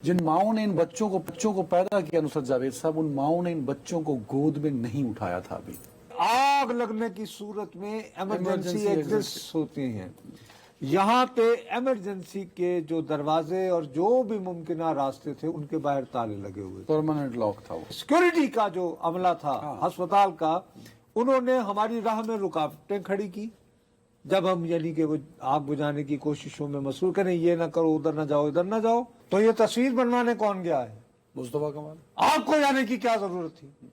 जिन माओं ने इन बच्चों को पैदा किया नुसरत जावेद साहब, उन माओं ने इन बच्चों को गोद में नहीं उठाया था अभी। आग लगने की सूरत में इमरजेंसी एग्जिस्ट होती हैं। यहाँ पे इमरजेंसी के जो दरवाजे और जो भी मुमकिन रास्ते थे उनके बाहर ताले लगे हुए थे। परमानेंट लॉक था वो। सिक्योरिटी का जो अमला था अस्पताल का, उन्होंने हमारी राह में रुकावटें खड़ी की। जब हम यानी कि वो आग बुझाने की कोशिशों में मसरूफ करें, ये ना करो, उधर ना जाओ, इधर ना जाओ, तो ये तस्वीर बनवाने कौन गया है? मुस्तफा कमाल। आपको जाने की क्या जरूरत थी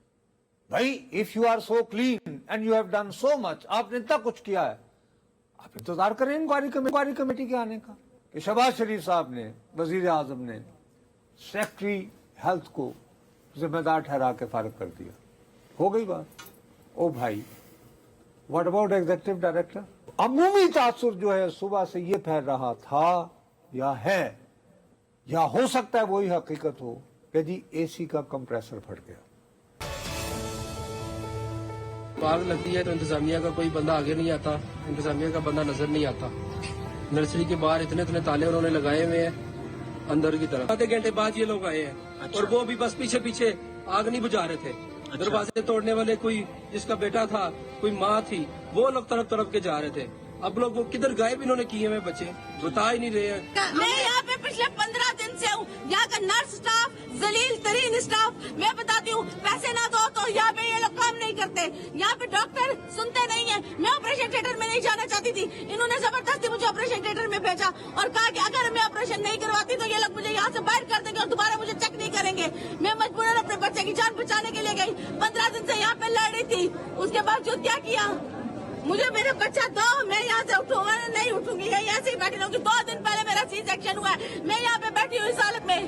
भाई? If you are so clean and you have done so much, आपने इतना कुछ किया है, आप इंतजार करें इंक्वायरी कमेटी के आने का। कि शहबाज शरीफ साहब ने, वजीर आजम ने सेक्रेटरी हेल्थ को जिम्मेदार ठहरा के फारिग कर दिया, हो गई बात। ओ भाई, व्हाट अबाउट एग्जीक्यूटिव डायरेक्टर? अमूमी तासुर जो है सुबह से ये फैल रहा था या है, या हो सकता है वही हकीकत हो कि जी एसी का कंप्रेसर फट गया। आग लगती है तो इंतजामिया का कोई बंदा आगे नहीं आता, इंतजामिया का बंदा नजर नहीं आता। नर्सरी के बाहर इतने ताले उन्होंने लगाए हुए हैं अंदर की तरफ। आधे घंटे बाद ये लोग आए हैं। और वो भी बस पीछे आग नहीं बुझा रहे थे। दरवाजे तोड़ने वाले कोई जिसका बेटा था, कोई माँ थी, वो लोग तरफ के जा रहे थे। अब लोग वो किधर गायब इन्होंने किए हुए बच्चे, बता ही नहीं रहे हैं। मैं यहाँ पे पिछले 15 दिन से हूँ। यहाँ का नर्स स्टाफ, जलील तरीन स्टाफ, मैं बताती हूँ, पैसे ना दो तो यहाँ पे ये लोग काम नहीं करते। यहाँ पे डॉक्टर सुनते नहीं है। मैं ऑपरेशन थिएटर में नहीं जाना चाहती थी, इन्होंने जबरदस्ती मुझे ऑपरेशन थिएटर में भेजा और कहा कि अगर मैं ऑपरेशन नहीं करवाती तो ये लोग मुझे यहाँ से बाहर कर देंगे और दोबारा मुझे चेक नहीं करेंगे। मैं मजबूरन अपने बच्चे की जान बचाने के लिए गई। 15 दिन से यहाँ पे लड़ रही थी, उसके बावजूद क्या किया? मुझे मेरे बच्चा दो, मैं यहाँ से उठूंगा नहीं उठूंगी, यही ऐसे ही बैठी रहूंगी। 2 दिन पहले मेरा सी सेक्शन हुआ है, मैं यहाँ पे बैठी हुई इस हालत में,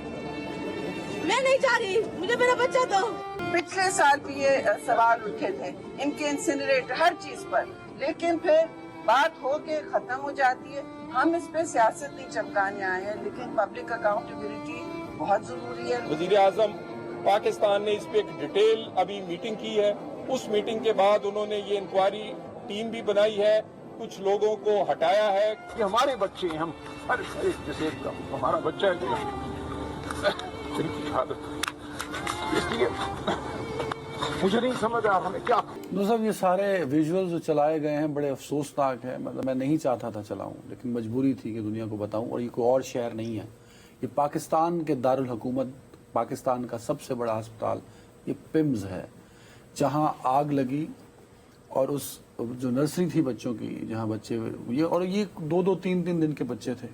मैं नहीं चाह रही, मुझे मेरा बच्चा दो। पिछले साल भी ये सवाल उठे थे इनके इंसिनरेटर हर चीज पर, लेकिन फिर बात हो के खत्म हो जाती है। हम इस पे सियासत नहीं चमकाने आए हैं, लेकिन पब्लिक अकाउंटेबिलिटी बहुत जरूरी है। वजीर आजम पाकिस्तान ने इस पे एक डिटेल अभी मीटिंग की है। उस मीटिंग के बाद उन्होंने ये इंक्वायरी टीम भी बनाई है, कुछ लोगों को हटाया है। कि हमारे बच्चे हैं, हम हर जैसे हमारा बच्चा है इसलिए मुझे नहीं समझ आ रहा हमें क्या। साहब, ये सारे विजुअल्स जो चलाए गए हैं बड़े अफसोसनाक है। मतलब मैं नहीं चाहता था चलाऊं, लेकिन मजबूरी थी कि दुनिया को बताऊं। और ये कोई और शहर नहीं है, ये पाकिस्तान के दारुल हुकूमत, पाकिस्तान का सबसे बड़ा अस्पताल ये पिम्स है, जहां आग लगी और उस जो नर्सरी थी बच्चों की, जहां बच्चे ये 2-2, 3-3 दिन के बच्चे थे।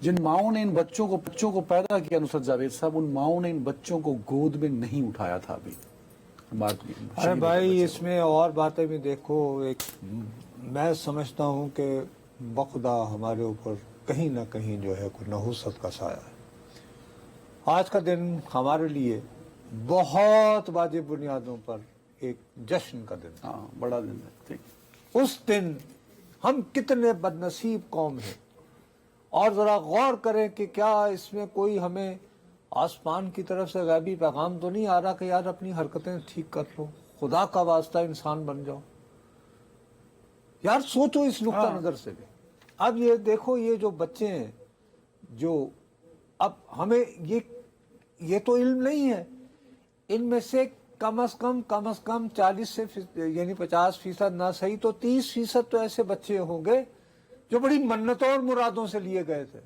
जिन माओं ने इन बच्चों को पैदा किया नुसरत जावेद साहब, उन माओं ने इन बच्चों को गोद में नहीं उठाया था अभी। अरे भाई, इसमें और बातें भी देखो। एक मैं समझता हूँ कि बखुदा हमारे ऊपर कहीं ना कहीं जो है कोई नहुसत का साया है। आज का दिन हमारे लिए बहुत वाजिब बुनियादों पर एक जश्न का दिन। हाँ, बड़ा दिन है। ठीक, उस दिन हम कितने बदनसीब कौम हैं, और जरा गौर करें कि क्या इसमें कोई हमें आसमान की तरफ से गैबी पैगाम तो नहीं आ रहा कि यार अपनी हरकतें ठीक कर लो, खुदा का वास्ता इंसान बन जाओ। यार सोचो इस नुक्ता नजर से भी। अब ये देखो, ये जो बच्चे हैं, जो अब हमें ये तो इल्म नहीं है, इनमें से कम से कम 40 से यानी 50% ना सही तो 30% तो ऐसे बच्चे होंगे जो बड़ी मन्नतों और मुरादों से लिए गए थे,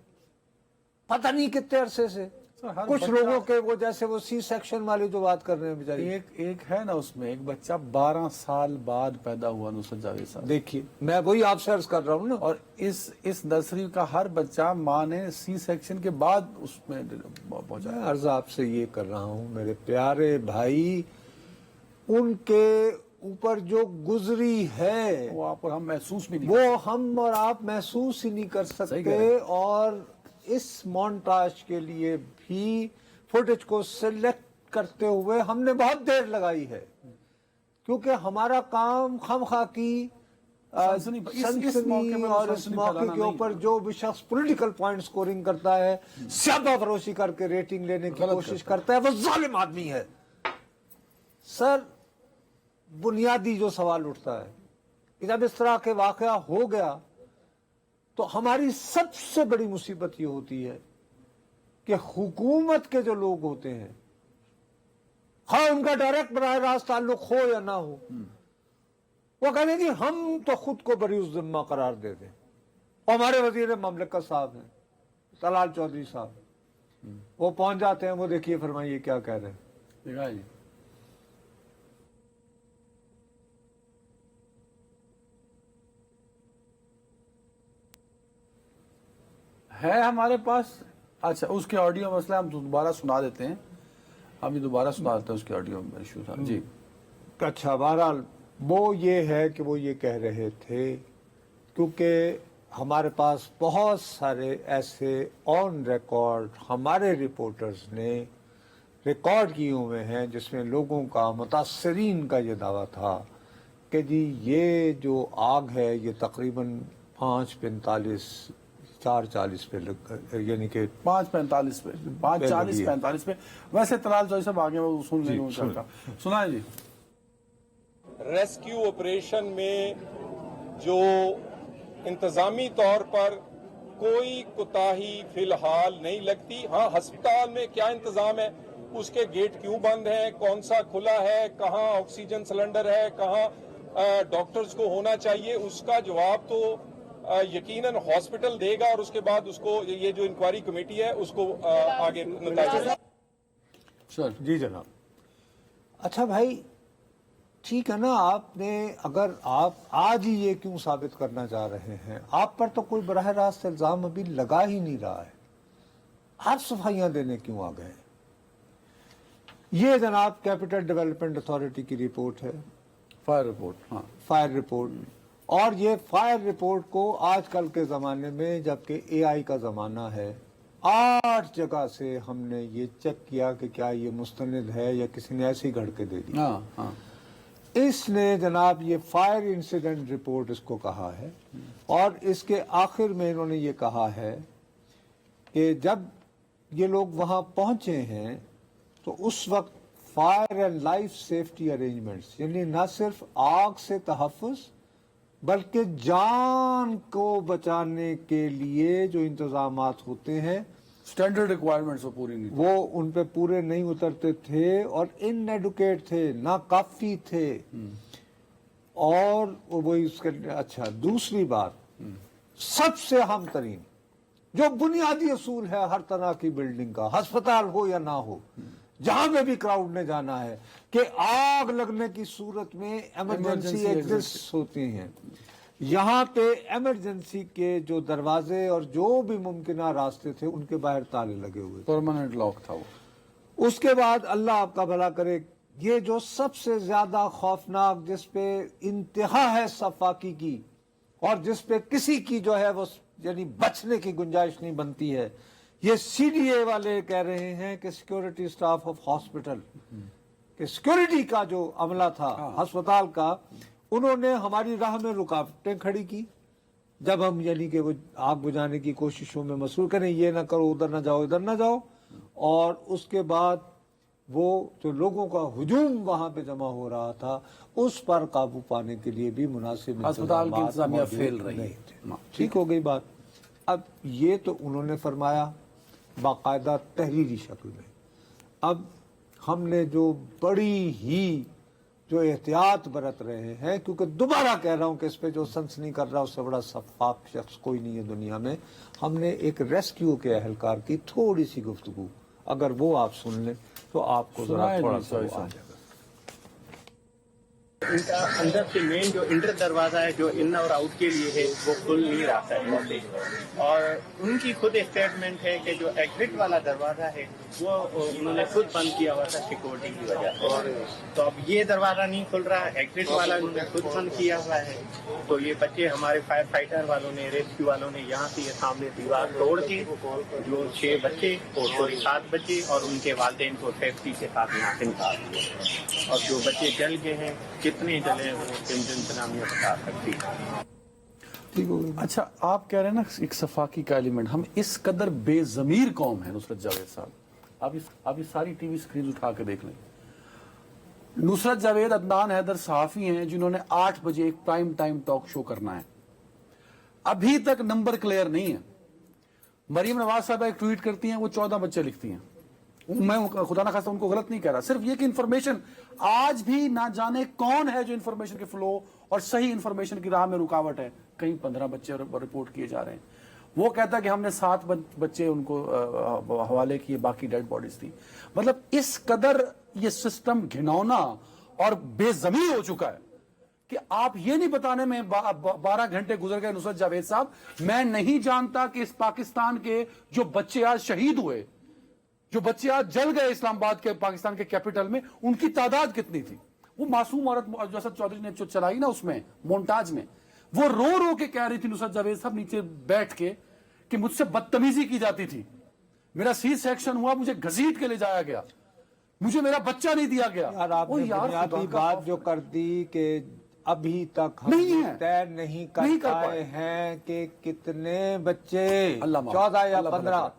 पता नहीं कितने अरसे से। कुछ लोगों के वो जैसे वो सी सेक्शन वाली जो बात कर रहे हैं बेचारी, एक है ना, उसमें एक बच्चा 12 साल बाद पैदा हुआ नुसरत जावेद साहब। देखिए, मैं वही आपसे अर्ज कर रहा हूँ ना। और इस नर्सरी का हर बच्चा माँ ने सी सेक्शन के बाद उसमें पहुंचा। मैं अर्ज आपसे ये कर रहा हूँ मेरे प्यारे भाई, उनके ऊपर जो गुजरी है वो आप और हम महसूस भी नहीं, वो हम और आप महसूस ही नहीं कर सकते। और इस मोन्टाज के लिए भी फुटेज को सिलेक्ट करते हुए हमने बहुत देर लगाई है, क्योंकि हमारा काम खामखा की सनसनी और इस मौके के ऊपर जो भी शख्स पॉलिटिकल पॉइंट स्कोरिंग करता है, स्यादा फरोशी करके रेटिंग लेने की कोशिश करता है, वो जालिम आदमी है। सर, बुनियादी जो सवाल उठता है कि जब इस तरह के वाकया हो गया तो हमारी सबसे बड़ी मुसीबत ये होती है کہ حکومت کے جو لوگ ہوتے ہیں، خواہ ان کا ڈائریکٹ براہ راست تعلق ہو یا نہ ہو، وہ کہتے ہیں جی ہم تو خود کو بری الذمہ قرار دے دیں. اور ہمارے وزیر مملکت صاحب ہیں طلال چودھری صاحب، وہ پہنچ جاتے ہیں، وہ دیکھیے فرمائیے کیا کہہ رہے ہیں. دیکھا جی. ہے ہمارے پاس. اچھا اس کے آڈیو مسئلہ ہم دوبارہ سنا دیتے ہیں، ابھی دوبارہ سنا دیتے ہیں اس کے آڈیو میں ایشو تھا جی. اچھا بہرحال وہ یہ ہے کہ وہ یہ کہہ رہے تھے کیونکہ ہمارے پاس بہت سارے ایسے آن ریکارڈ ہمارے رپورٹرز نے ریکارڈ کیے ہوئے ہیں جس میں لوگوں کا، متاثرین کا یہ دعویٰ تھا کہ جی یہ جو آگ ہے یہ تقریباً 5:45 4:40 پہ یعنی کہ 5:45 پہ 5:40 45 پہ. ویسے طلال چودھری صاحب آگے وہ سن لیں گے. سنائیں جی. ریسکیو آپریشن میں جو انتظامی طور پر کوئی کوتاہی فی الحال نہیں لگتی. ہاں ہسپتال میں کیا انتظام ہے، اس کے گیٹ کیوں بند ہیں، کون سا کھلا ہے، کہاں آکسیجن سلنڈر ہے، کہاں ڈاکٹرز کو ہونا چاہیے، اس کا جواب تو یقیناً ہاسپٹل دے گا، اور اس کے بعد اس کو یہ جو انکوائری کمیٹی ہے اس کو آگے نتائج. سر جی جناب. اچھا بھائی ٹھیک ہے نا، آپ نے اگر آپ آج ہی یہ کیوں ثابت کرنا چاہ رہے ہیں، آپ پر تو کوئی براہ راست الزام ابھی لگا ہی نہیں رہا ہے، آپ صفائیاں دینے کیوں آ گئے؟ یہ جناب کیپٹل ڈیولپمنٹ اتھارٹی کی رپورٹ ہے، فائر رپورٹ. ہاں فائر رپورٹ. اور یہ فائر رپورٹ کو آج کل کے زمانے میں جبکہ اے آئی کا زمانہ ہے، 8 جگہ سے ہم نے یہ چیک کیا کہ کیا یہ مستند ہے یا کسی نے ایسی گھڑ کے دے دی. ہاں ہاں. اس نے جناب یہ فائر انسیڈنٹ رپورٹ اس کو کہا ہے، اور اس کے آخر میں انہوں نے یہ کہا ہے کہ جب یہ لوگ وہاں پہنچے ہیں تو اس وقت fire and life safety arrangements, یعنی نہ صرف آگ سے تحفظ بلکہ جان کو بچانے کے لیے جو انتظامات ہوتے ہیں، اسٹینڈرڈ ریکوائرمنٹس وہ پوری نہیں. وہ ان پہ پورے نہیں اترتے تھے اور ان ایڈوکیٹ تھے، ناکافی تھے. اور وہ اس کے اچھا دوسری بات، سب سے اہم ترین جو بنیادی اصول ہے ہر طرح کی بلڈنگ کا، ہسپتال ہو یا نہ ہو، جہاں پہ بھی کراؤڈ نے جانا ہے، کہ آگ لگنے کی صورت میں ایمرجنسی ایگزسٹ ہوتی ہیں. یہاں پہ ایمرجنسی کے جو دروازے اور جو بھی ممکنہ راستے تھے ان کے باہر تالے لگے ہوئے، پرماننٹ لاک تھا وہ. اس کے بعد اللہ آپ کا بھلا کرے، یہ جو سب سے زیادہ خوفناک، جس پہ انتہا ہے صفاقی کی اور جس پہ کسی کی جو ہے وہ یعنی بچنے کی گنجائش نہیں بنتی ہے، یہ سی ڈی اے والے کہہ رہے ہیں کہ سیکیورٹی سٹاف آف ہاسپٹل، کہ سیکیورٹی کا جو عملہ تھا ہسپتال کا، انہوں نے ہماری راہ میں رکاوٹیں کھڑی کی جب ہم یعنی کہ وہ آگ بجھانے کی کوششوں میں مصروف کریں، یہ نہ کرو، ادھر نہ جاؤ، ادھر نہ جاؤ. اور اس کے بعد وہ جو لوگوں کا ہجوم وہاں پہ جمع ہو رہا تھا اس پر قابو پانے کے لیے بھی مناسب ہسپتال کی انتظامیہ موجود فیل رہی نہیں ہے. تھے. ٹھیک ہو گئی بات. اب یہ تو انہوں نے فرمایا باقاعدہ تحریری شکل میں. اب ہم نے جو بڑی ہی جو احتیاط برت رہے ہیں، کیونکہ دوبارہ کہہ رہا ہوں کہ اس پہ جو سنسنی کر رہا ہے اس سے بڑا شفاف شخص کوئی نہیں ہے دنیا میں، ہم نے ایک ریسکیو کے اہلکار کی تھوڑی سی گفتگو اگر وہ آپ سن لیں تو آپ کو ذرا تھوڑا سا وہ آ جائے گا. ان کا اندر سے مین جو انٹر دروازہ ہے جو ان اور آؤٹ کے لیے ہے وہ کھل نہیں رہا ہے، اور ان کی خود اسٹیٹمنٹ ہے کہ جو ایگزٹ والا دروازہ ہے وہ انہوں نے خود بند کیا ہوا تھا سیکورٹی کی وجہ سے. تو اب یہ دروازہ نہیں کھل رہا، ایگزٹ والا انہوں نے خود بند کیا ہوا ہے. تو یہ بچے ہمارے فائر فائٹر والوں نے، ریسکیو والوں نے یہاں سے یہ سامنے دیوار توڑ کے جو 6 بچے اور 7 بچے اور ان کے والدین کو سیفٹی کے ساتھ یہاں سے نکال دیا. اور جو بچے جل گئے ہیں، کتنے جلے وہ انتظامیہ بتا سکتی ہے. اچھا آپ کہہ رہے ہیں نا ایک صفاقی کا ایلیمنٹ، ہم اس قدر بے ضمیر قوم ہے نصرت جاوید صاحب. آپ یہ ساری ٹی وی سکرین اٹھا کے دیکھ لیں. نصرت جاوید، عدنان حیدر صحافی ہیں جنہوں نے 8 بجے ایک پرائم ٹائم ٹاک شو کرنا ہے. ابھی تک نمبر کلیئر نہیں ہے. मरीम नवाज साहब एक ट्वीट करती हैं, वो 14 बच्चे लिखती हैं। मैं खुदा ना खास्ता उनको गलत नहीं कह रहा, सिर्फ ये कि इंफॉर्मेशन आज भी ना जाने कौन है जो इंफॉर्मेशन के फ्लो और सही इंफॉर्मेशन की राह में रुकावट है। कहीं 15 बच्चे रिपोर्ट किए जा रहे हैं। वो कहता है कि हमने 7 बच्चे उनको हवाले किए, बाकी डेड बॉडीज थी। मतलब इस कदर ये सिस्टम घिनौना और बेज़मीर हो चुका है कि आप ये नहीं बताने में 12 घंटे गुजर गए। नुसरत जावेद साहब, मैं नहीं जानता कि इस पाकिस्तान के जो बच्चे आज शहीद हुए, जो बच्चे आज जल गए इस्लामाबाद के पाकिस्तान के कैपिटल में, उनकी तादाद कितनी थी। वो मासूम औरत जो असद चौधरी ने जो चलाई ना उसमें मोन्टाज में, वो रो रो के कह रही थी नुसरत जावेद साहब नीचे बैठ के कि मुझसे बदतमीजी की जाती थी, मेरा सी सेक्शन हुआ, मुझे घसीट के ले जाया गया, मुझे मेरा बच्चा नहीं दिया गया। यार आपने बुनियादी बात जो कर दी कि अभी तक हम तय नहीं कर पाए हैं कि कितने बच्चे, 14 या 15,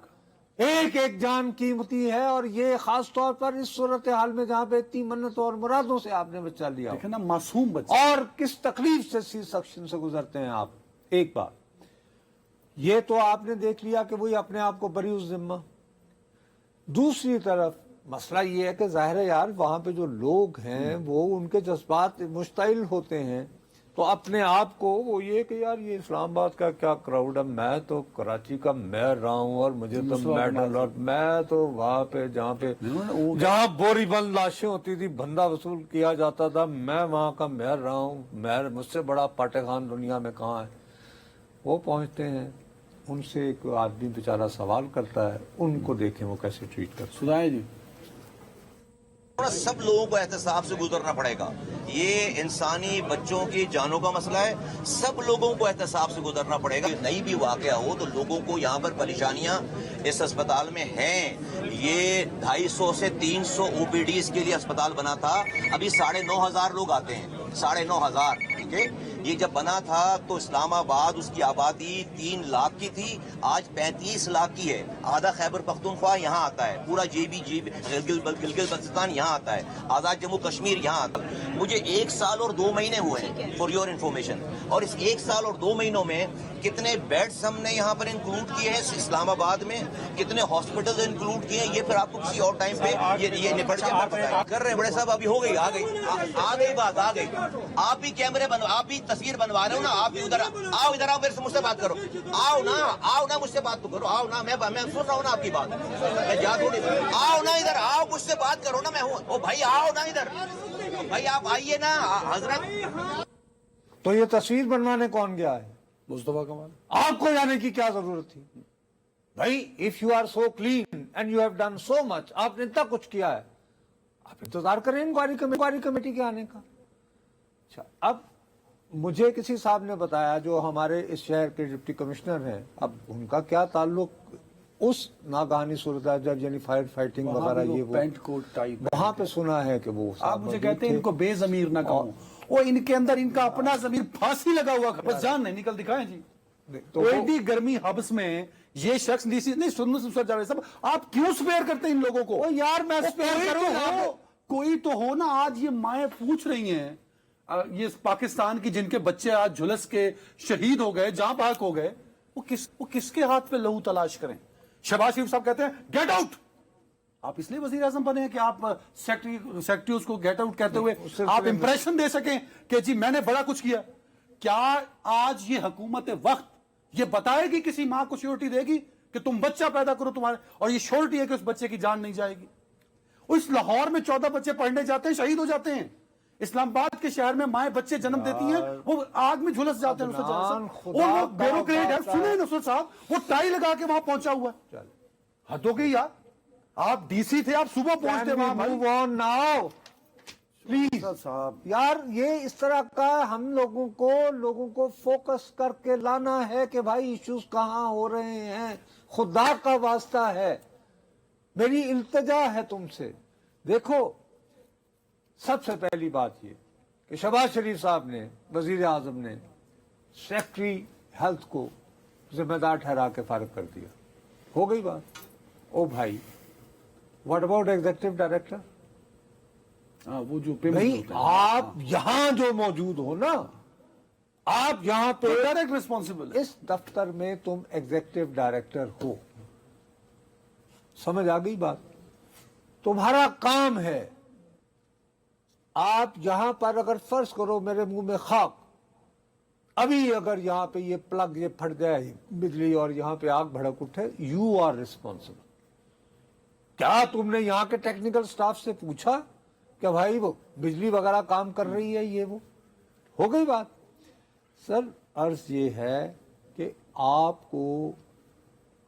एक एक जान कीमती है। और ये खास तौर पर इस सूरत हाल में जहाँ पे इतनी मन्नतों और मुरादों से आपने बच्चा लिया, देखे ना मासूम बच्चे, और किस तकलीफ से सी सेक्शन से गुजरते हैं आप। एक बात ये तो आपने देख लिया कि वही अपने आप को बरी उस जिम्मा। दूसरी तरफ मसला ये है कि जाहिर है यार वहां पे जो लोग हैं वो उनके जज्बात मुश्तइल होते हैं, तो अपने आप को वो ये कि यार ये इस्लामाबाद का क्या क्राउड है, मैं तो कराची का मेयर रहा हूँ और मुझे तो मेडल, और मैं तो वहां पे जहाँ बोरीबंद लाशें होती थी, बंदा वसूल किया जाता था, मैं वहां का मेयर रहा हूँ, मेयर मुझसे बड़ा पाटे खान दुनिया में कहाँ है। वो पहुंचते हैं, उनसे एक आदमी बेचारा सवाल करता है, उनको देखें वो कैसे ट्रीट करते हैं। सुनाए जी, सब लोगों को एहतसाब से गुजरना पड़ेगा। ये इंसानी बच्चों की जानों का मसला है, सब लोगों को एहतसाब से गुजरना पड़ेगा। नहीं भी वाकया हो तो लोगों को यहाँ पर परेशानियां इस अस्पताल में हैं। ये 250 से 300 ओपीडीज के लिए अस्पताल बना था, अभी 9,500 लोग आते हैं, 9,500। ठीक है, ये जब बना था तो इस्लामाबाद उसकी आबादी 3 लाख की थी, आज 35 लाख की है। आधा खैबर पख्तूनख्वा यहाँ आता है, पूरा गिलगित बल्तिस्तान यहाँ आता है, आजाद जम्मू कश्मीर यहाँ आता है। मुझे 1 साल और 2 महीने हुए हैं फॉर योर इन्फॉर्मेशन, और इस 1 साल और 2 महीनों में कितने बेड्स हमने यहाँ पर इंक्लूड किए हैं इस्लामाबाद में, कितने हॉस्पिटल इंक्लूड किए हैं, ये फिर आपको किसी और टाइम पे ये निपट के कर रहे हैं। बड़े साहब अभी हो गई, आ गई बात, आ गई। आप भी कैमरे आप भी तस्वीर बनवा रहे हो ना, आप भी उधर आओ, इधर आओ, मेरे से मुझसे बात करो, आओ ना मुझसे बात तो करो, आओ ना, मैं सुन रहा हूँ ना आपकी बात, मैं जा थोड़ी, आओ ना इधर, आओ मुझसे बात करो ना, मैं हूँ, ओ भाई आओ ना इधर, भाई आप आइए ना हजरत। तो ये तस्वीर बनवाने कौन गया है? मुस्तफा कमाल। आपको जाने की क्या जरूरत थी भाई? If you are so clean and you have done so much, आपने इतना कुछ किया है, आप इंतजार करें इंक्वायरी कमेटी के आने का। अच्छा, अब मुझे किसी साहब ने बताया जो हमारे इस शहर के डिप्टी कमिश्नर हैं, अब उनका क्या ताल्लुक उस नागहानी सूरत जब यानी फाइटिंग वगैरह ये वो पेंट कोट टाइप वहां पे सुना है कि वो आप मुझे कहते हैं इनको बेजमीर ना कहो, वो इनके अंदर इनका अपना जमीर फांसी लगा हुआ, बस जान नहीं निकल दिखाएं जी। तो एडी गर्मी हब्स में ये शख्स नहीं सुन जावेद साहब, आप क्यों स्पेयर करते हैं इन लोगों को? यार मैं स्पेयर करूं, कोई तो हो ना। आज ये माएँ पूछ रही हैं, ये पाकिस्तान की जिनके बच्चे आज झुलस के शहीद हो गए, जहां पाक हो गए, वो किसके हाथ पे लहू तलाश करें? शहबाज शरीफ साहब कहते हैं गेट आउट। आप इसलिए वजीर आजम बने हैं कि आप सेक्रेटरीज को गेट आउट कहते हुए आप इंप्रेशन दे सकें कि जी मैंने बड़ा कुछ किया। क्या आज ये हुकूमत वक्त ये बताएगी, किसी मां को श्योरिटी देगी कि तुम बच्चा पैदा करो तुम्हारे, और ये श्योरिटी है कि उस बच्चे की जान नहीं जाएगी? उस लाहौर में 14 बच्चे पढ़ने जाते हैं, शहीद हो जाते हैं। इस्लामाबाद के शहर में माएँ बच्चे जन्म देती हैं, वो आग में झुलस जाते हैं। वो ब्यूरोक्रेट है, सुने नुसरत साहब, वो टाई लगा के वहां पहुंचा हुआ है। हद हो गई यार, आप डीसी थे, आप सुबह पहुंचते वहां। प्लीज साहब यार, ये इस तरह का हम लोगों को फोकस करके लाना है कि भाई इश्यूज कहाँ हो रहे हैं। खुदा का वास्ता है, मेरी इल्तिजा है तुमसे। देखो, सबसे पहली बात ये कि शहबाज शरीफ साहब ने, वजीर आजम ने सेक्रेटरी हेल्थ को जिम्मेदार ठहरा के फारिग कर दिया, हो गई बात। ओ भाई, व्हाट अबाउट एग्जीक्यूटिव डायरेक्टर? वो जो भाई आप यहां जो मौजूद हो ना, آپ یہاں پہ डायरेक्ट रिस्पॉन्सिबल है। اس دفتر میں تم ایگزیکٹو ڈائریکٹر ہو، سمجھ آ گئی بات؟ تمہارا کام ہے، آپ یہاں پر اگر فرض کرو میرے منہ میں خاک، ابھی اگر یہاں پہ یہ پلگ یہ پھٹ جائے بجلی اور یہاں پہ آگ بھڑک اٹھے، یو آر ریسپانسبل۔ کیا تم نے یہاں کے ٹیکنیکل سٹاف سے پوچھا کہ بھائی وہ بجلی وغیرہ کام کر رہی ہے، یہ وہ ہو گئی بات؟ سر عرض یہ ہے کہ آپ کو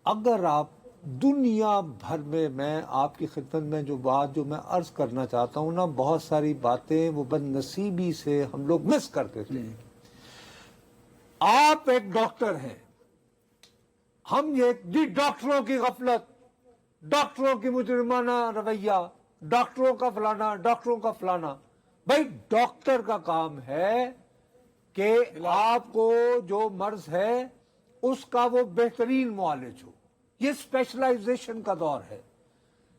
اگر آپ دنیا بھر میں آپ کی خدمت میں جو بات جو میں عرض کرنا چاہتا ہوں نا، بہت ساری باتیں وہ بد نصیبی سے ہم لوگ مس کرتے تھے۔ آپ ایک ڈاکٹر ہیں، ہم یہ ڈاکٹروں کی غفلت، ڈاکٹروں کی مجرمانہ رویہ، ڈاکٹروں کا فلانا، ڈاکٹروں کا فلانا۔ بھائی ڈاکٹر کا کام ہے کہ آپ کو جو مرض ہے اس کا وہ بہترین معالج ہو۔ یہ اسپیشلائزیشن کا دور ہے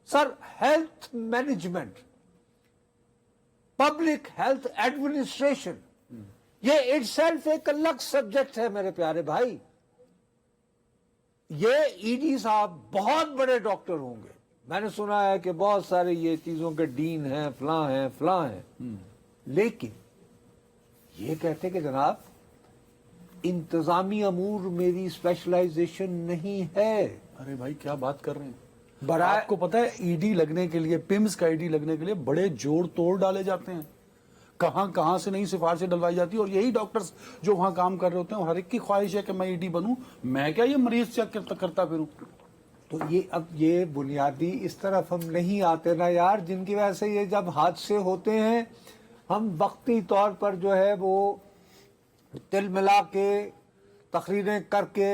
sir. Health management, public health administration, یہ اٹ سیلف ایک الگ سبجیکٹ ہے میرے پیارے بھائی۔ یہ ای ڈی صاحب بہت بڑے ڈاکٹر ہوں گے، میں نے سنا ہے کہ بہت سارے یہ چیزوں کے ڈین ہیں، فلاں ہیں فلاں ہیں، لیکن یہ کہتے کہ جناب انتظامی امور میری اسپیشلائزیشن نہیں ہے۔ ارے بھائی کیا بات کر رہے ہیں؟ برائے آپ کو پتا ہے ای ڈی لگنے کے لیے، پیمز کا ای ڈی لگنے کے لیے بڑے جوڑ توڑ ڈالے جاتے ہیں، کہاں سے نہیں سفارشیں ڈلوائی جاتی، اور یہی ڈاکٹرز جو وہاں کام کر رہے ہوتے ہیں ہر ایک کی خواہش ہے کہ میں ای ڈی بنوں، میں کیا یہ مریض چیک کرتا پھروں۔ تو یہ اب یہ بنیادی اس طرف ہم نہیں آتے نا یار، جن کی وجہ سے یہ جب حادثے ہوتے ہیں ہم وقتی طور پر جو ہے وہ تل ملا کے تقریریں کر کے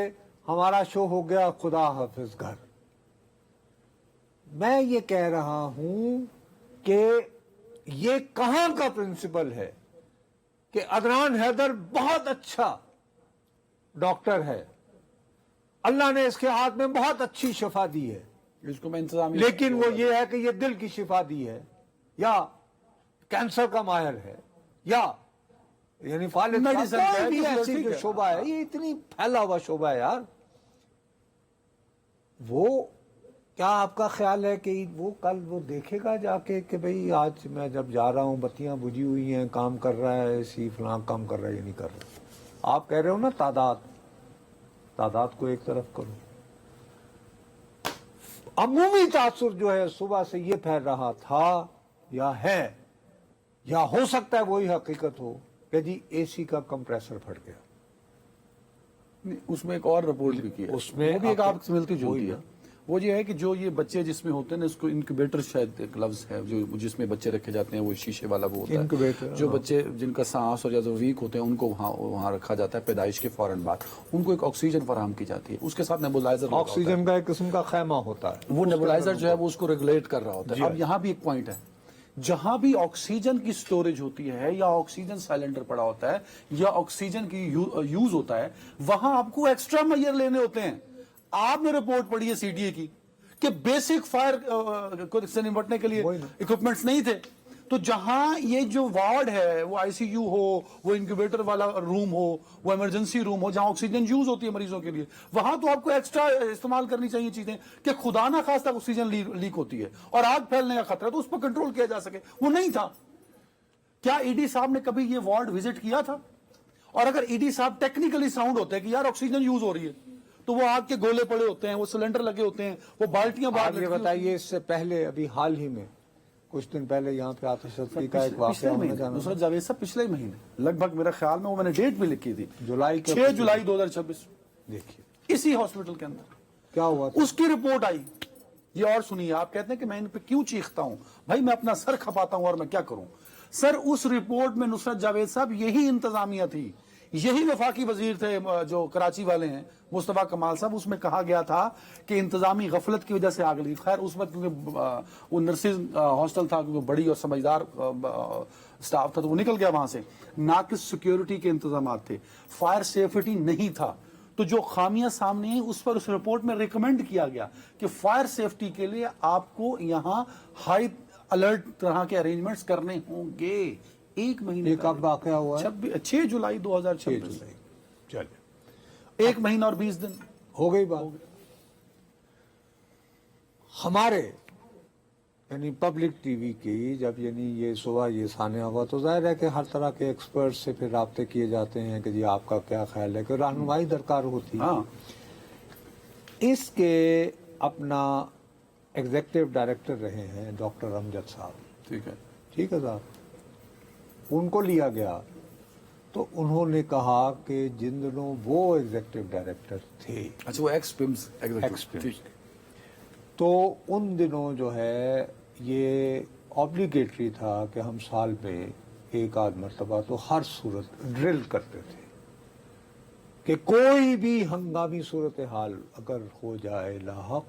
ہمارا شو ہو گیا خدا حافظ گھر۔ میں یہ کہہ رہا ہوں کہ یہ کہاں کا پرنسپل ہے کہ عدنان حیدر بہت اچھا ڈاکٹر ہے، اللہ نے اس کے ہاتھ میں بہت اچھی شفا دی ہے، اس کو میں انتظامی، لیکن وہ یہ ہے کہ یہ دل کی شفا دی ہے، یا کینسر کا ماہر ہے، یا یعنی فالج کا Medicine کا ہے، کوئی بھی کچھ ایسی ٹھیک جو ہے۔ شعبہ ہے، یہ اتنی پھیلا ہوا شعبہ ہے یار۔ وہ کیا آپ کا خیال ہے کہ وہ کل وہ دیکھے گا جا کے کہ بھئی آج میں جب جا رہا ہوں بتیاں بجھی ہوئی ہیں، کام کر رہا ہے اسی فلاں کام کر رہا ہے یا نہیں کر رہا؟ آپ کہہ رہے ہو نا تعداد کو ایک طرف کرو۔ عمومی تاثر جو ہے صبح سے یہ پھیل رہا تھا یا ہے، یا ہو سکتا ہے وہی حقیقت ہو کہ جی اے سی کا کمپریسر پھٹ گیا۔ اس میں ایک اور رپورٹ بھی کی ہے، اس میں وہ بھی ایک آپ آپ سے ملتی جلتی ہے۔ وہ یہ ہے کہ جو یہ بچے جس میں ہوتے ہیں نا، اس کو انکیوبیٹر شاید ایک لفظ ہے جو جس میں بچے رکھے جاتے ہیں، وہ شیشے والا وہ ہوتا انکیوبیٹر، ہے، جو بچے جن کا سانس اور یا جو ویک ہوتے ہیں ان کو وہاں رکھا جاتا ہے پیدائش کے فوراً بعد، ان کو ایک آکسیجن فراہم کی جاتی ہے، اس کے ساتھ نیبولائزر، آکسیجن کا ایک قسم کا خیمہ ہوتا ہے، وہ نیبولائزر جو ہے وہ اس کو ریگولیٹ کر رہا ہوتا ہے۔ اب یہاں بھی ایک پوائنٹ ہے، جہاں بھی آکسیجن کی سٹوریج ہوتی ہے یا آکسیجن سائلنڈر پڑا ہوتا ہے یا آکسیجن کی یوز ہوتا ہے، وہاں آپ کو ایکسٹرا میئر لینے ہوتے ہیں۔ آپ نے رپورٹ پڑھی ہے سی ڈی اے کی کہ بیسک فائر سے نمٹنے کے لیے اکوپمنٹس نہیں تھے، تو جہاں یہ جو وارڈ ہے وہ آئی سی یو ہو، وہ انکیوبیٹر والا روم ہو، وہ ایمرجنسی روم ہو جہاں آکسیجن یوز ہوتی ہے مریضوں کے لیے، وہاں تو آپ کو ایکسٹرا استعمال کرنی چاہیے چیزیں کہ خدا نہ خواستہ آکسیجن لیک ہوتی ہے اور آگ پھیلنے کا خطرہ ہے تو اس پر کنٹرول کیا جا سکے، وہ نہیں تھا۔ کیا ای ڈی صاحب نے کبھی یہ وارڈ وزٹ کیا تھا؟ اور اگر ای ڈی صاحب ٹیکنیکلی ساؤنڈ ہوتے ہیں کہ یار آکسیجن یوز ہو رہی ہے، تو وہ آگ کے گولے پڑے ہوتے ہیں، وہ سلنڈر لگے ہوتے ہیں، وہ بالٹیاں باہر آپ یہ بتائیے اس سے پہلے ابھی حال ہی میں کچھ دن پہلے یہاں پہ آتش زدگی کا ایک واقعہ ہونا جانا، نصرت جاوید صاحب پچھلے مہینے لگ بھگ میرا خیال میں وہ میں نے ڈیٹ بھی لکھی تھی، جولائی کے 6 جولائی 2026، دیکھیے اسی ہاسپٹل کے اندر کیا ہوا تھا۔ اس کی رپورٹ آئی۔ یہ اور سنیے، آپ کہتے ہیں کہ میں ان پہ کیوں چیختا ہوں، بھائی میں اپنا سر کھپاتا ہوں اور میں کیا کروں۔ سر اس رپورٹ میں نصرت جاوید صاحب یہی انتظامیہ تھی، یہی وفاقی وزیر تھے جو کراچی والے ہیں مصطفیٰ کمال صاحب، اس میں کہا گیا تھا کہ انتظامی غفلت کی وجہ سے آگ لگی۔ خیر اس وقت کیونکہ وہ نرسز ہاسٹل تھا، کیونکہ بڑی اور سمجھدار سٹاف تھا تو وہ نکل گیا وہاں سے، ناقص سیکیورٹی کے انتظامات تھے، فائر سیفٹی نہیں تھا، تو جو خامیاں سامنے ہیں اس پر اس رپورٹ میں ریکمینڈ کیا گیا کہ فائر سیفٹی کے لیے آپ کو یہاں ہائی الرٹ طرح کے ارینجمنٹس کرنے ہوں گے۔ एक महीने ये कब वाकया हुआ है? 6 जुलाई 2026। चलिए, 1 महीना और 20 दिन हो गई बात। हमारे यानी पब्लिक टीवी की जब यानी ये सुबह ये सामने हुआ तो जाहिर है कि हर तरह के एक्सपर्ट से फिर राब्ते किए जाते हैं कि जी आपका क्या ख्याल है, कि रहनुमाई दरकार होती है। हाँ। इसके अपना एग्जीक्यूटिव डायरेक्टर रहे हैं डॉक्टर अमजद साहब, ठीक है। ठीक है साहब, उनको लिया गया तो उन्होंने कहा कि जिन दिनों वो एग्जीक्यूटिव डायरेक्टर थे, अच्छा वो एक्स-पिम्स एक्स-पिम्स, तो उन दिनों जो है ये ऑब्लिगेटरी था कि हम साल में एक आध मरतबा तो हर सूरत ड्रिल करते थे कि कोई भी हंगामी सूरत हाल अगर हो जाए लाहक।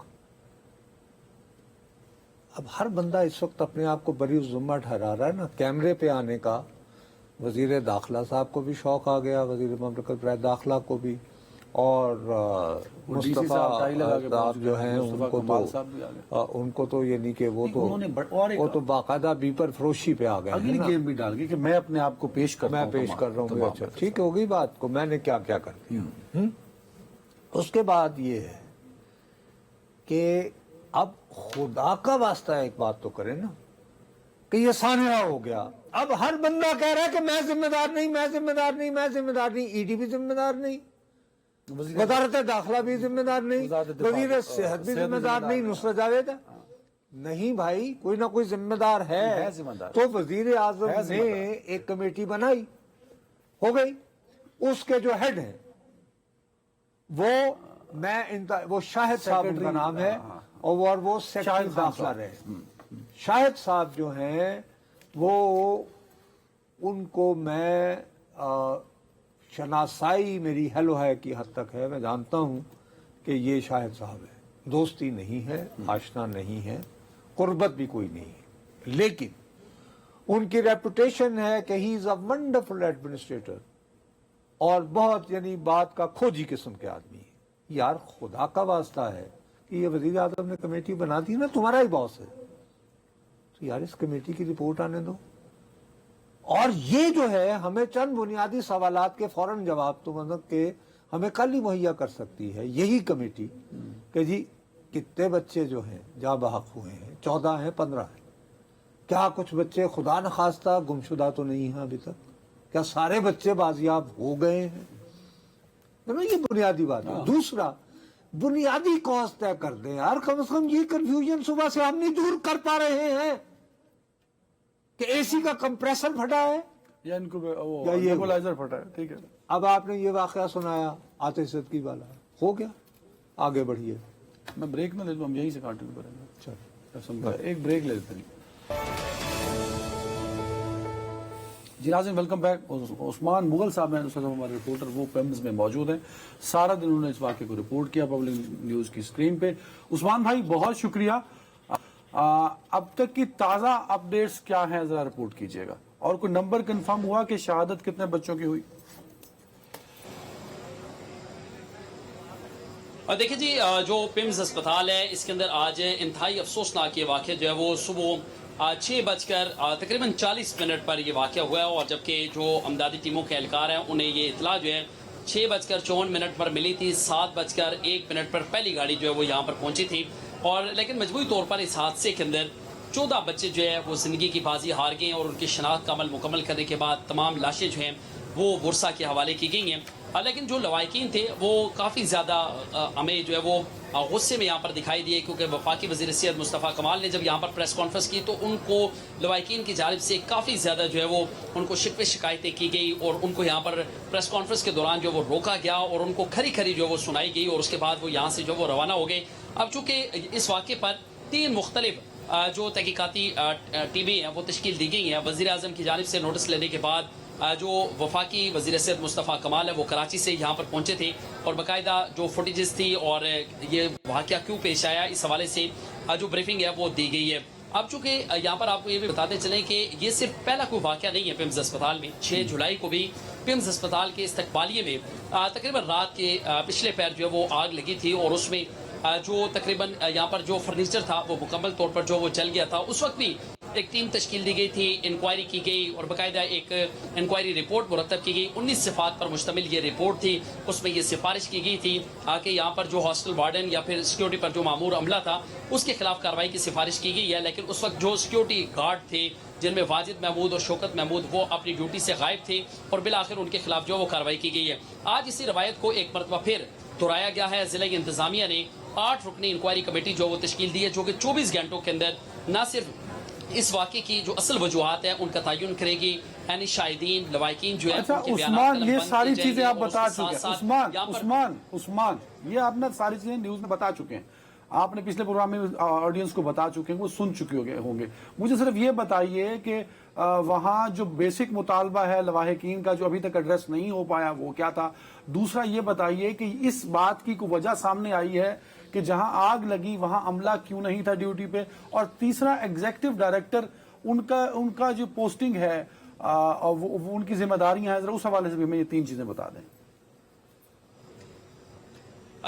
अब हर बंदा इस वक्त अपने आप को बड़ी जुम्मा ठहरा रहा है ना कैमरे पे आने का। वजीर दाखिला साहब को भी शौक आ गया, वजीर ममलकत बराए दाखिला को भी, और मुस्तफा साहब जो हैं उनको तो ये नहीं कि वो तो बाकायदा बीपर फरोशी पे आ गए। अगली गेम भी डाल गई कि मैं अपने आप को पेश कर रहा हूँ। अच्छा ठीक हो गई बात को, मैंने क्या क्या कर दिया। उसके बाद ये है कि अब खुदा का वास्ता एक बात तो करे ना कि ये सानिया हो गया। अब हर बंदा कह रहा है कि मैं जिम्मेदार नहीं, मैं जिम्मेदार नहीं, मैं जिम्मेदार नहीं, ईडी भी जिम्मेदार नहीं, वजारत दाखिला भी जिम्मेदार नहीं, वजीर सेहत भी जिम्मेदार नहीं, नुसरत जावेद नहीं। भाई कोई ना कोई जिम्मेदार है। तो वजीर आजम ने एक कमेटी बनाई, हो गई, उसके जो हेड हैं वो शाहिद साहब का नाम है और वो सेक्रेटरी दाखिला रहे। शाहिद साहब जो हैं वो उनको मैं शनासाई मेरी हेलो है की हद तक है, मैं जानता हूं कि ये शाहिद साहब है, दोस्ती नहीं है, आशना नहीं है, कुर्बत भी कोई नहीं है, लेकिन उनकी रेपुटेशन है कि he is a wonderful administrator और बहुत यानी बात का खोजी किस्म के आदमी है। यार खुदा का वास्ता है कि ये वजीर आजम ने कमेटी बना दी ना, तुम्हारा ही बॉस है, तो यार इस कमेटी की रिपोर्ट आने दो। और ये जो है हमें चंद बुनियादी सवालात के फौरन जवाब तो मतलब के हमें कल ही मुहैया कर सकती है यही कमेटी कि जी कितने बच्चे जो हैं जाँ बहक हुए हैं, 14 हैं 15 हैं, क्या कुछ बच्चे खुदा न खास्ता गुमशुदा तो नहीं है अभी तक, क्या सारे बच्चे बाजियाब हो गए हैं? तो ये बुनियादी बात है। दूसरा बुनियादी कॉज तय कर दें यार, कम से कम ये कंफ्यूजन सुबह से हम नहीं दूर कर पा रहे हैं कि एसी का कंप्रेसर फटा है या इनको नेबुलाइजर फटा है। ठीक है, अब आपने ये वाकया सुनाया आतिश सिद्दीकी वाला, हो गया, आगे बढ़िए। मैं ब्रेक ना ले लूं, हम यहीं से कंटिन्यू करेंगे। एक ब्रेक ले लेते हैं जी। नाज़रीन वेलकम बैक। उस्मान मुगल साहब हैं हमारे रिपोर्टर, वो पेम्स में मौजूद हैं, सारा दिन उन्होंने इस वाक़े को रिपोर्ट किया पब्लिक न्यूज़ की स्क्रीन पे। उस्मान भाई बहुत शुक्रिया। अब तक की ताज़ा अपडेट्स क्या हैं ज़रा रिपोर्ट कीजिएगा, और कोई नंबर कंफर्म हुआ कि शहादत कितने बच्चों की हुई? देखिए जी, जो पिम्स अस्पताल है इसके अंदर आज इंतहाई अफसोसनाक ये वाक़या जो है वो सुबह 6 तकरीबन 40 मिनट पर ये वाक़या हुआ है, और जबकि जो अमदादी टीमों के एहलकार हैं उन्हें ये इतला जो है 6:54 पर मिली थी। 7:01 पर पहली गाड़ी जो है वो यहाँ पर पहुंची थी, और लेकिन मजबूरी तौर पर इस हादसे के अंदर 14 बच्चे जो है वो जिंदगी की बाजी हार गए, और उनकी शनाख्त का अमल मुकम्मल करने के बाद तमाम लाशें जो हैं वो बुरसा के हवाले की गई हैं। लेकिन जो लवाकिन थे वो काफ़ी ज़्यादा हमें जो है वो गुस्से में यहाँ पर दिखाई दिए, क्योंकि वफाकी वज़ीर सेहत मुस्तफ़ा कमाल ने जब यहाँ पर प्रेस कॉन्फ्रेंस की तो उनको लवाकिन की जानिब से काफ़ी ज़्यादा जो है वो उनको शिकवे शिकायतें की गई, और उनको यहाँ पर प्रेस कॉन्फ्रेंस के दौरान जो वो रोका गया और उनको खरी खरी जो वो सुनाई गई, और उसके बाद वो यहाँ से जो वो रवाना हो गए। अब चूँकि इस वाक़े पर 3 मुख्तलिफ जो तहकीकाती टीमें हैं वो तश्कील दी गई हैं। वज़ीर आज़म की जानिब से नोटिस लेने के बाद जो वफाकी वज़ीर सेहत मुस्तफ़ा कमाल है वो कराची से यहाँ पर पहुँचे थे, और बाकायदा जो फुटेजेस थी और ये वाक़या क्यों पेश आया इस हवाले से जो ब्रीफिंग है वो दी गई है। अब चूँकि यहाँ पर आपको ये भी बताते चलें कि ये सिर्फ पहला कोई वाक़या नहीं है पिम्स अस्पताल में। 6 जुलाई को भी पिम्स अस्पताल के इस्तकबालिये में तकरीबन रात के पिछले पैर जो है वो आग लगी थी, और उसमें जो तकरीबन यहाँ पर जो फर्नीचर था वो मुकम्मल तौर पर जो वो जल गया था। उस वक्त भी एक टीम तश्कील दी गई थी, इंक्वायरी की गई और बाकायदा एक इंक्वायरी रिपोर्ट मुरतब की गई। 19 सिफात पर मुश्तमिल ये रिपोर्ट थी। उसमें ये सिफारिश की गई थी कि यहाँ पर जो हॉस्टल वार्डन या फिर सिक्योरिटी पर जो मामूर अमला था उसके खिलाफ कार्रवाई की सिफारिश की गई है। लेकिन उस वक्त जो सिक्योरिटी गार्ड थे जिनमें वाजिद महमूद और शौकत महमूद वो अपनी ड्यूटी से गायब थे और बिलाखिर उनके खिलाफ जो वो कार्रवाई की गई है। आज इसी रवायत को एक मरतबा फिर दोहराया गया है। जिले की इंतजामिया ने 8 रुकनी इंक्वायरी कमेटी जो वो तश्कील दी है, जो कि 24 घंटों के अंदर न सिर्फ इस वाक़े की जो असल वजूहात है उनका तयन करेगी, यानी शाहिदीन लवाकिन जो है। अच्छा उस्मान, ये सारी चीजें आप बता चुके हैं। उस्मान ये आप ना सारी चीजें न्यूज में बता चुके हैं, आपने पिछले प्रोग्राम में ऑडियंस को बता चुके हैं, वो सुन चुके होंगे। मुझे सिर्फ ये बताइए कि वहाँ जो बेसिक मुतालबा है लवाहिकीन का जो अभी तक एड्रेस नहीं हो पाया वो क्या था। दूसरा ये बताइए कि इस बात की कोई वजह सामने आई है कि जहां आग लगी वहां अमला क्यों नहीं था ड्यूटी पे। और तीसरा एग्जीक्यूटिव डायरेक्टर उनका जो पोस्टिंग है और वो उनकी जिम्मेदारियां हैं, जरा उस हवाले से भी हमें ये 3 चीजें बता दें।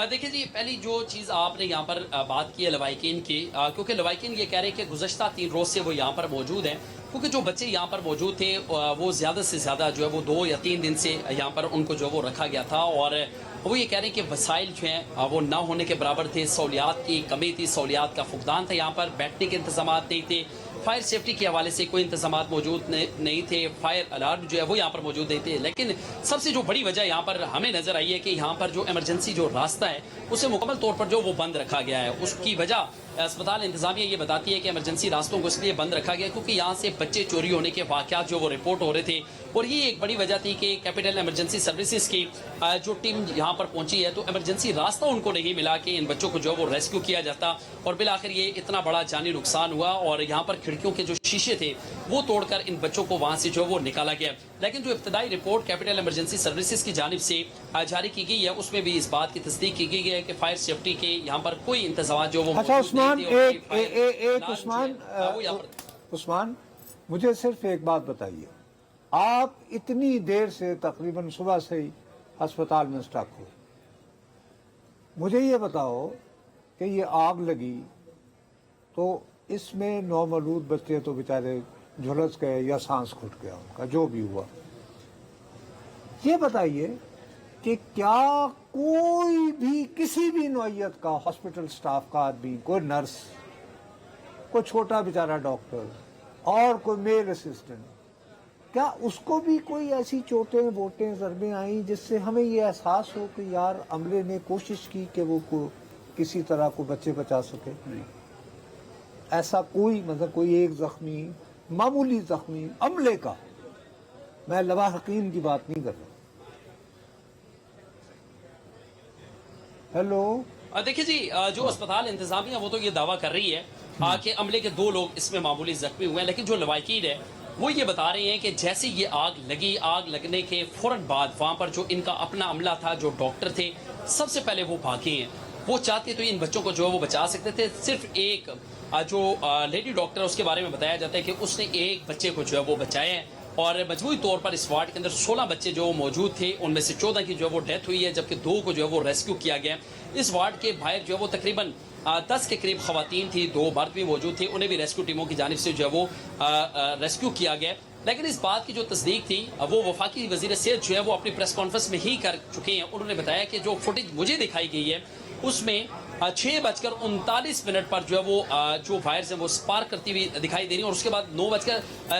देखिए जी, पहली जो चीज़ आपने यहाँ पर बात की है लवाकिन की, क्योंकि लवाकिन ये कह रहे हैं कि गुज़श्ता 3 रोज़ से वो यहाँ पर मौजूद हैं, क्योंकि जो बच्चे यहाँ पर मौजूद थे वो ज़्यादा से ज़्यादा जो है वो 2 या 3 दिन से यहाँ पर उनको जो वो रखा गया था। और वो ये कह रहे हैं कि वसाइल जो हैं वो ना होने के बराबर थे, सहूलियात की कमी थी, सहूलियात का फुकदान था, यहाँ पर बैठने के इंतजाम नहीं थे, फायर सेफ्टी के हवाले से कोई इंतजाम मौजूद नहीं थे, फायर अलार्म जो है वो यहाँ पर मौजूद नहीं थे। लेकिन सबसे जो बड़ी वजह यहाँ पर हमें नजर आई है कि यहाँ पर जो इमरजेंसी जो रास्ता है उसे मुकम्मल तौर पर जो वो बंद रखा गया है। उसकी वजह अस्पताल इंतजामिया ये बताती है कि इमरजेंसी रास्तों को इसलिए बंद रखा गया क्योंकि यहाँ से बच्चे चोरी होने के वाक़यात जो वो रिपोर्ट हो रहे थे। और ये एक बड़ी वजह थी कि कैपिटल इमरजेंसी सर्विसेज की जो टीम यहाँ पर पहुंची है तो इमरजेंसी रास्ता उनको नहीं मिला कि इन बच्चों को जो वो रेस्क्यू किया जाता, और बिलाखिर ये इतना बड़ा जानी नुकसान हुआ और यहाँ पर खिड़कियों के जो शीशे थे वो तोड़कर इन बच्चों को वहां से जो वो निकाला गया। लेकिन जो इब्तदाई रिपोर्ट कैपिटल इमरजेंसी सर्विसेज की जानिब से जारी की गई है उसमें भी इस बात की तस्दीक की गई है कि फायर सेफ्टी के यहाँ पर कोई इंतजाम जो वो अच्छा उस्मान मुझे सिर्फ एक बात बताइए, आप इतनी देर से तकरीबन सुबह से ही अस्पताल में स्टक हो, मुझे ये बताओ कि ये आग लगी तो इसमें नौमौलूद बच्चे तो बेचारे झुलस गए या सांस घुट गया उनका, जो भी हुआ। ये बताइए कि क्या कोई भी किसी भी नौइयत का हॉस्पिटल स्टाफ का आदमी, कोई नर्स, कोई छोटा बेचारा डॉक्टर और कोई मेल असिस्टेंट, क्या उसको भी कोई ऐसी चोटें वोटें ज़रबें आई जिससे हमें ये एहसास हो कि यार अमले ने कोशिश की कि वो किसी तरह को बच्चे बचा सके? नहीं, ऐसा कोई मतलब कोई एक जख्मी, मामूली जख्मी अमले का, मैं लवाहिकीन की बात नहीं कर रहा। हेलो, देखिए जी, जो अस्पताल इंतजामिया वो तो ये दावा कर रही है कि अमले के 2 लोग इसमें मामूली जख्मी हुए हैं, लेकिन जो लवाकिन है वो ये बता रहे हैं कि जैसे ये आग लगी, आग लगने के फौरन बाद वहां पर जो इनका अपना अमला था, जो डॉक्टर थे, सबसे पहले वो भागे हैं। वो चाहते तो इन बच्चों को जो है वो बचा सकते थे। सिर्फ एक जो लेडी डॉक्टर उसके बारे में बताया जाता है कि उसने एक बच्चे को जो है वो बचाया है और मजबूरी तौर पर इस वार्ड के अंदर 16 बच्चे जो मौजूद थे, उनमें से 14 की जो है वो डेथ हुई है, जबकि 2 को जो है वो रेस्क्यू किया गया। इस वार्ड के बाहर जो है वो तकरीबन 10 के करीब खवातीन थी, 2 मर्द भी मौजूद थे, उन्हें भी रेस्क्यू टीमों की जानिब से जो है वो रेस्क्यू किया गया। लेकिन इस बात की जो तस्दीक थी वो वफाकी वजीर सेहत जो है वो अपनी प्रेस कॉन्फ्रेंस में ही कर चुके हैं। उन्होंने बताया कि जो फुटेज मुझे दिखाई गई है उसमें 6:39 पर जो है वो जो वायर्स हैं वो स्पार्क करती हुई दिखाई दे रही है और उसके बाद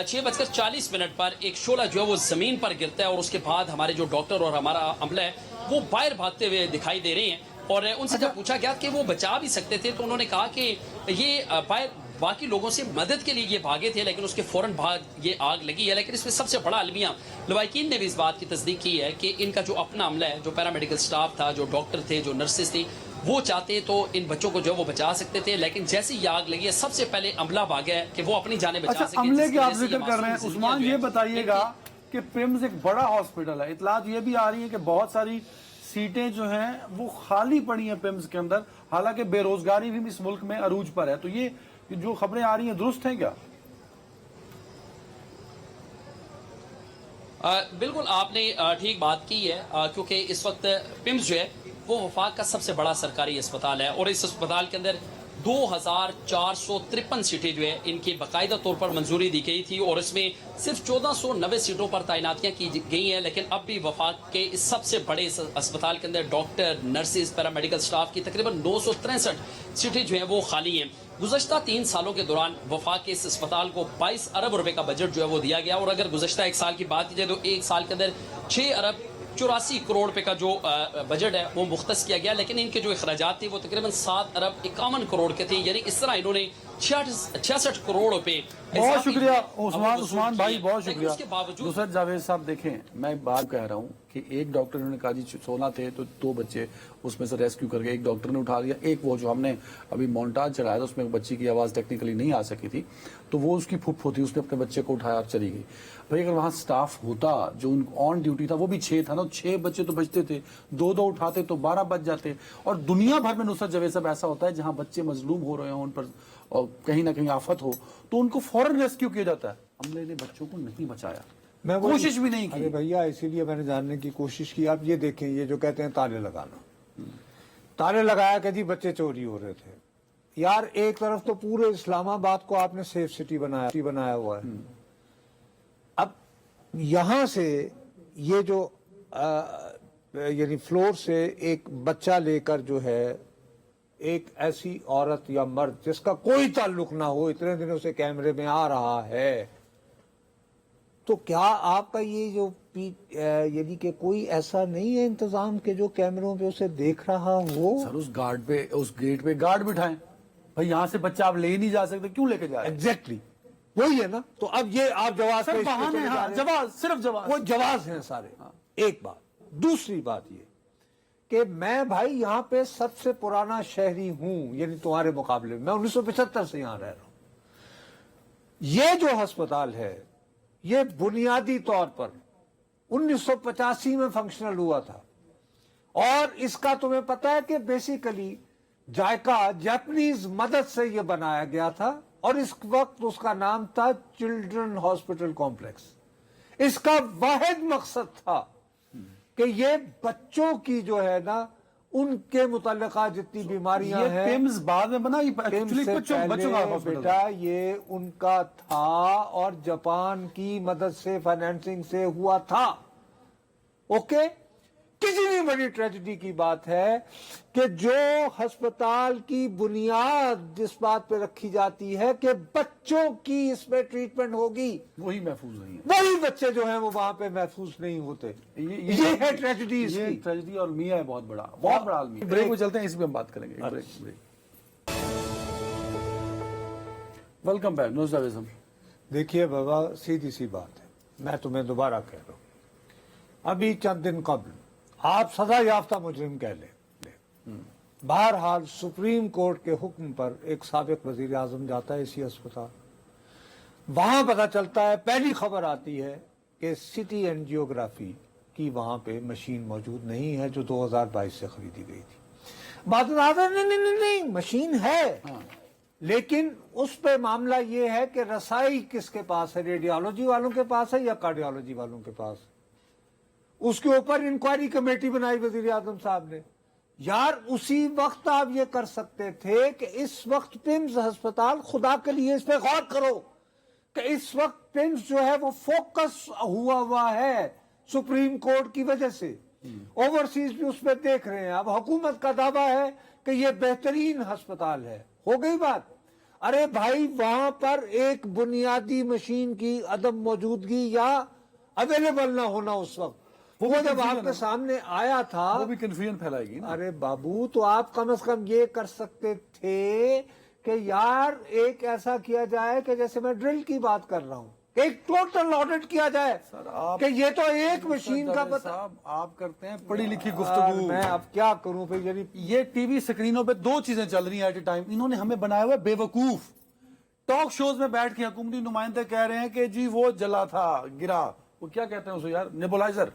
6:40 पर एक शोला जो है वो जमीन पर गिरता है और उसके बाद हमारे जो डॉक्टर और हमारा अमला है वो बाहर भागते हुए दिखाई दे रहे हैं। और उनसे जब पूछा गया कि वो बचा भी सकते थे तो उन्होंने कहा कि ये बाहर बाकी लोगों से मदद के लिए ये भागे थे, लेकिन उसके फौरन बाद ये आग लगी है। लेकिन इसमें सबसे बड़ा अलमिया लवाकिन ने भी इस बात की तस्दीक की है कि इनका जो अपना अमला है, जो पैरामेडिकल स्टाफ था, जो डॉक्टर थे, जो नर्सेज थी, वो चाहते तो इन बच्चों को जो वो बचा सकते थे, लेकिन जैसे ही आग लगी है सबसे पहले अमला भागा है कि वो अपनी जाने बचा सके। अमले की आप जिक्र कर रहे हैं उस्मान, ये बताइएगा कि पिम्स एक बड़ा हॉस्पिटल है, इतलात ये भी आ रही है कि बहुत सारी सीटें जो हैं वो खाली पड़ी हैं पिम्स के अंदर, हालांकि बेरोजगारी भी इस मुल्क में अरूज पर है। तो ये जो खबरें आ रही हैं दुरुस्त हैं क्या? बिल्कुल आपने ठीक बात की है, क्योंकि इस वक्त पिम्स जो है वो वफाक का सबसे बड़ा सरकारी अस्पताल है और इस अस्पताल के अंदर 2453 सीटें जो है इनकी बाकायदा तौर पर मंजूरी दी गई थी और इसमें सिर्फ 1490 सीटों पर तैनातियां की गई हैं, लेकिन अब भी वफाक के इस सबसे बड़े अस्पताल के अंदर डॉक्टर, नर्सेज, पैरामेडिकल स्टाफ की तकरीबन 963 सीटें जो हैं वो खाली हैं। गुज़श्ता 3 सालों के दौरान वफाक के इस अस्पताल को 22 अरब रुपए का बजट जो है वो दिया गया और अगर गुज़श्ता 1 साल की बात की जाए तो 1 साल के अंदर 6 अरब 84 करोड़ रुपए का जो बजट है वो मुख्तस किया गया, लेकिन इनके जो अखराजात थे वो तकरीबन 7 अरब 51 करोड़ के थे, यानी इस तरह इन्होंने 66 करोड़ रुपए। बहुत शुक्रिया उस्मान भाई, बहुत शुक्रिया। उसके बावजूद नुसरत जावेद साहब देखें, मैं बात कह रहा हूँ कि एक डॉक्टर ने कहा जी 16 थे तो 2 बच्चे उसमें से रेस्क्यू करके एक डॉक्टर ने उठा लिया, एक वो जो हमने अभी मोन्टाज चलाया था उसमें एक बच्ची की आवाज़ टेक्निकली नहीं आ सकी थी तो वो उसकी फुफ्फो थी, उसने अपने बच्चे को उठाया और चली गई। भाई अगर वहाँ स्टाफ होता जो ऑन ड्यूटी था वो भी 6 था ना, 6 बच्चे तो बचते थे, 2-2 उठाते तो 12 बच जाते। और दुनिया भर में नुसरत जावेद साहब ऐसा होता है जहाँ बच्चे मजलूम हो रहे हो, उन पर और कहीं ना कहीं आफत हो तो उनको फौरन रेस्क्यू किया जाता है। हमने ने बच्चों को नहीं बचाया, मैं कोशिश भी नहीं की। अरे भैया इसीलिए मैंने जानने की कोशिश की। आप ये देखें, ये जो कहते हैं ताले लगाना, ताले लगाया कि जी बच्चे चोरी हो रहे थे। यार एक तरफ तो पूरे इस्लामाबाद को आपने सेफ सिटी बनाया हुआ है, अब यहां से ये जो यानी फ्लोर से एक बच्चा लेकर जो है एक ऐसी औरत या मर्द जिसका कोई ताल्लुक ना हो इतने दिनों से कैमरे में आ रहा है, तो क्या आपका ये जो यानी कि कोई ऐसा नहीं है इंतजाम के जो कैमरों पे उसे देख रहा हो? सर उस गार्ड पे, उस गेट पे गार्ड बिठाएं भाई, यहाँ से बच्चा आप ले ही नहीं जा सकते, क्यों लेके जा रहे हैं? एग्जैक्टली वही है ना। तो अब ये आप जवाब सर बहाने, हाँ, जवाब सिर्फ जवाब, वो जवाब हैं सारे। एक बात, दूसरी बात ये कि मैं भाई यहाँ पे सबसे पुराना शहरी हूं, यानी तुम्हारे मुकाबले में मैं 1975 से यहाँ रह रहा हूं। ये जो अस्पताल है ये बुनियादी तौर पर 1985 में फंक्शनल हुआ था और इसका तुम्हें पता है कि बेसिकली जायका जापानीज मदद से ये बनाया गया था और इस वक्त उसका नाम था चिल्ड्रन हॉस्पिटल कॉम्प्लेक्स। इसका वाहिद मकसद था कि ये बच्चों की जो है ना उनके मुतल्लिका जितनी बीमारियां हैं, पिम्स बाद में बना, एक्चुअली बच्चों का हॉस्पिटल बेटा ये उनका था और जापान की मदद से फाइनेंसिंग से हुआ था। ओके, कितनी बड़ी ट्रेजेडी की बात है कि जो अस्पताल की बुनियाद जिस बात पे रखी जाती है कि बच्चों की इसमें ट्रीटमेंट होगी, वही महफूज नहीं है, वही बच्चे जो हैं वो वहां पे महफूज नहीं होते। ये है ट्रेजेडी इसकी। ये ट्रेजेडी और मियाँ है बहुत बड़ा आलमी। ब्रेक में चलते हैं, इसी पे हम बात करेंगे। Break. Welcome back Nusrat Javed साहब। देखिए बाबा, सीधी सी बात है, मैं तुम्हें दोबारा कह रहा हूं, अभी चंद दिन कबल आप सजा याफ्ता मुजरिम कह ले, बहरहाल सुप्रीम कोर्ट के हुक्म पर एक साबिक वजीर आजम जाता है इसी अस्पताल, वहां पता चलता है, पहली खबर आती है कि सिटी एंजियोग्राफी की वहां पे मशीन मौजूद नहीं है जो 2022 से खरीदी गई थी। बात नहीं, मशीन है, लेकिन उस पे मामला ये है कि रसाई किसके पास है, रेडियोलॉजी वालों के पास है या कार्डियोलॉजी वालों के पास। उसके ऊपर इंक्वायरी कमेटी बनाई वजीर आजम साहब ने। यार उसी वक्त आप ये कर सकते थे कि इस वक्त पिम्स अस्पताल, खुदा के लिए इस पे गौर करो कि इस वक्त पिम्स जो है वो फोकस हुआ है सुप्रीम कोर्ट की वजह से, ओवरसीज भी उसमें देख रहे हैं। अब हुकूमत का दावा है कि ये बेहतरीन अस्पताल है, हो गई बात। अरे भाई वहां पर एक बुनियादी मशीन की अदम मौजूदगी या अवेलेबल ना होना उस वक्त, वो जब आपके सामने आया था, वो भी कंफ्यूजन फैलाएगी ना। अरे बाबू, तो आप कम से कम ये कर सकते थे कि यार एक ऐसा किया जाए कि जैसे मैं ड्रिल की बात कर रहा हूं, एक टोटल ऑडिट किया जाए कि ये तो एक मशीन का पता। साहब आप करते हैं पढ़ी लिखी गुफ्तगू, मैं अब क्या करूं फिर। यानी ये टीवी स्क्रीनों पे 2 चीजें चल रही हैं एट ए टाइम। इन्होंने हमें बनाया हुआ बेवकूफ। टॉक शोज में बैठ के हुकूमती नुमाइंदे कह रहे हैं कि जी वो जला था, गिरा, वो क्या कहते हैं उसे यार, नेबुलाइजर,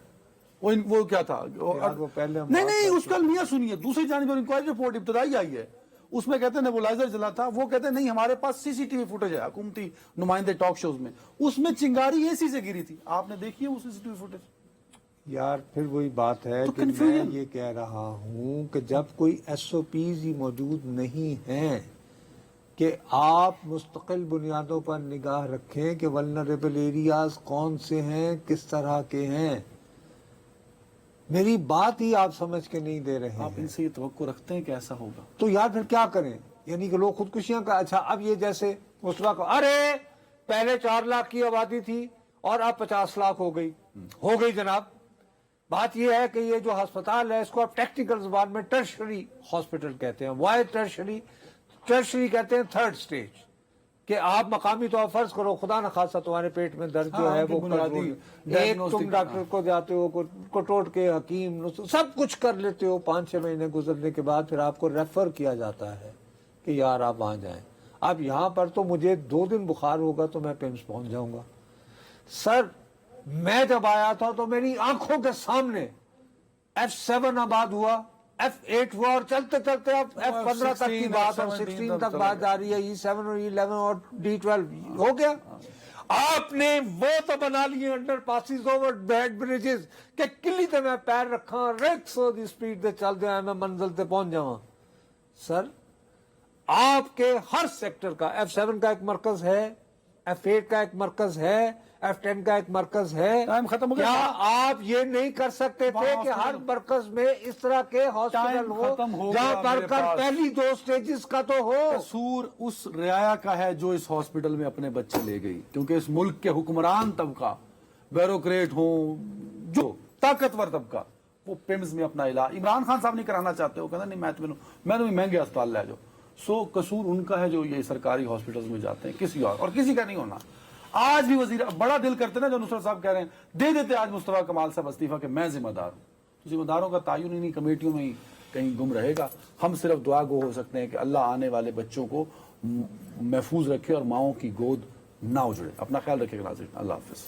वो क्या था वो पहले नहीं उसका अलमिया सुनिए। दूसरी जानिब इंक्वायरी रिपोर्ट इब्तदाई आई है, उसमें कहते हैं नेबुलाइजर जला था, वो कहते हैं नहीं हमारे पास सीसीटीवी फुटेज है हुकूमती नुमाइंदे टॉक शोज में, उसमें चिंगारी एसी से गिरी थी। आपने देखी है वो सीसीटीवी फुटेज? यार फिर वही बात है तो कि मैं ये कह रहा हूं कि जब कोई SOPs ही मौजूद नहीं है کہ آپ مستقل بنیادوں پر نگاہ رکھیں کہ ولنریبل ایریاز کون سے ہیں، کس طرح کے ہیں. میری بات ہی آپ سمجھ کے نہیں دے رہے آپ ہیں. ان سے یہ توقع رکھتے ہیں کہ ایسا ہوگا؟ تو یار پھر کیا کریں؟ یعنی کہ لوگ خودکشیاں کا اچھا اب یہ جیسے مصطفیٰ کو ارے پہلے 4 لاکھ کی آبادی تھی اور اب 50 لاکھ ہو گئی جناب. بات یہ ہے کہ یہ جو ہسپتال ہے اس کو آپ ٹیکنیکل زبان میں ٹرشری ہاسپٹل کہتے ہیں. Y tertiary? ٹرشری کہتے ہیں 3rd سٹیج، کہ آپ مقامی طور فرض کرو خدا نخواستہ تمہارے پیٹ میں درد جو ہے وہ ایک تم ڈاکٹر کو جاتے ہو کو ٹوٹ کے حکیم سب کچھ کر لیتے ہو، 5-6 مہینے گزرنے کے بعد پھر آپ کو ریفر کیا جاتا ہے کہ یار آپ وہاں جائیں. اب یہاں پر تو مجھے 2 دن بخار ہوگا تو میں پیمز پہنچ جاؤں گا. سر میں جب آیا تھا تو میری آنکھوں کے سامنے F7 آباد ہوا، F8 ہوا، اور چلتے چلتے اب F15 تک کی بات اور 16 تک بات جا رہی ہے، E7 اور E11 اور D12 ہو گیا. آپ نے وہ تو بنا لیے انڈر پاسز اوور بیڈ بریجز کہ کلی تے میں پیر رکھا ریکسو دی سپیڈ تے چل دیا میں منزل تے پہنچ جاؤں. سر آپ کے ہر سیکٹر کا F7 کا ایک مرکز ہے، F8 کا ایک مرکز ہے، F10 کا ایک مرکز ہے. ٹائم ختم ہو گیا. کیا آپ یہ نہیں کر سکتے تھے کہ ہر مرکز میں اس طرح کے ہاسپٹل ہو جہاں پر پہلی 2 سٹیجز کا تو ہو؟ قصور اس رعایا کا ہے جو اس ہاسپٹل میں اپنے بچے لے گئی، کیونکہ اس ملک کے حکمران طبقہ، بیوروکریٹ ہوں، جو طاقتور طبقہ، وہ پیمز میں اپنا علاج عمران خان صاحب نہیں کرانا چاہتے. وہ کہتا نہیں میں تمہیں مہنگے اسپتال لے جاؤ. سو قصور ان کا ہے جو یہ سرکاری ہاسپٹلز میں جاتے ہیں، کسی اور کسی کا نہیں ہونا. آج بھی وزیر بڑا دل کرتے نا جو نصرت صاحب کہہ رہے ہیں دے دیتے آج مصطفیٰ کمال صاحب استعفیٰ کہ میں ذمہ دار ہوں. ذمہ داروں کا تعین انہیں کمیٹیوں میں ہی کہیں گم رہے گا. ہم صرف دعا گو ہو سکتے ہیں کہ اللہ آنے والے بچوں کو محفوظ رکھے اور ماؤں کی گود نہ اجڑے. اپنا خیال رکھے گا ناظرین. اللہ حافظ.